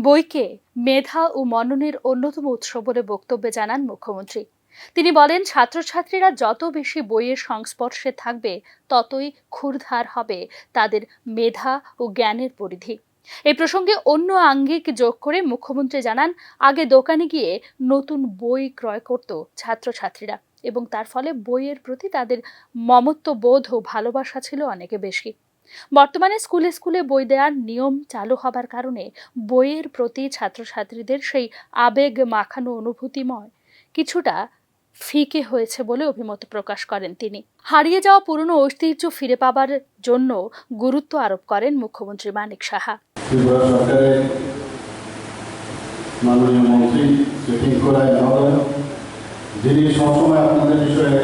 বইকে মেধা ও মননের অন্যতম উৎস বলে বক্তব্যে জানান মুখ্যমন্ত্রী। তিনি বলেন, ছাত্রছাত্রীরা যত বেশি বইয়ের সংস্পর্শে থাকবে ততই ক্ষুরধার হবে তাদের মেধা ও জ্ঞানের পরিধি। এই প্রসঙ্গে অন্য আঙ্গিক যোগ করে মুখ্যমন্ত্রী জানান, আগে দোকানে গিয়ে নতুন বই ক্রয় করত ছাত্রছাত্রীরা এবং তার ফলে বইয়ের প্রতি তাদের মমত্ববোধ ও ভালোবাসা ছিল অনেক বেশি। বর্তমানে স্কুলে স্কুলে বই দেওয়ার নিয়ম চালু হবার কারণে বইয়ের প্রতি ছাত্রছাত্রীদের সেই আবেগ মাখানো অনুভূতিময় কিছুটা ফিকে হয়েছে বলে অভিমত প্রকাশ করেন তিনি। হারিয়ে যাওয়া পুরনো ঐতিহ্য ফিরে পাবার জন্য গুরুত্ব আরোপ করেন মুখ্যমন্ত্রী মানিক সাহা। ত্রিপুরা সরকারের মাননীয় মন্ত্রী ট্রিপুরা যিনি সবসময় আপনাদের বিষয়ে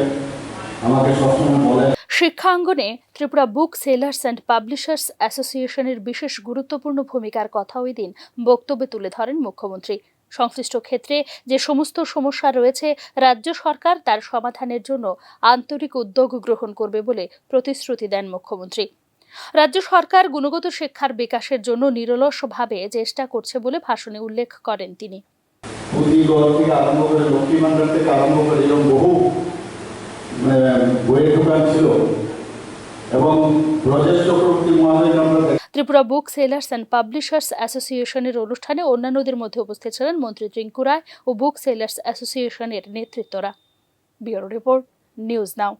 আমাকে সবসময় বলেন। শিক্ষাঙ্গনে Tripura book sellers and publishers অ্যাসোসিয়েশনের বিশেষ গুরুত্বপূর্ণ ভূমিকার কথা ওই দিন বক্তব্যে তুলে ধরেন মুখ্যমন্ত্রী। সংশ্লিষ্ট ক্ষেত্রে যে সমস্ত সমস্যা রয়েছে, রাজ্য সরকার তার সমাধানের জন্য আন্তরিক উদ্যোগ গ্রহণ করবে বলে প্রতিশ্রুতি দেন মুখ্যমন্ত্রী। রাজ্য সরকার গুণগত শিক্ষার বিকাশের জন্য নিরলসভাবে চেষ্টা করছে বলে ভাষণে উল্লেখ করেন তিনি। Tripura book sellers and publishers অ্যাসোসিয়েশনের অনুষ্ঠানে অন্যান্যদের মধ্যে উপস্থিত ছিলেন মন্ত্রী ট্রিপুরা ও বুক সেলার্স অ্যাসোসিয়েশনের নেতৃত্বরা। Bureau report, news now.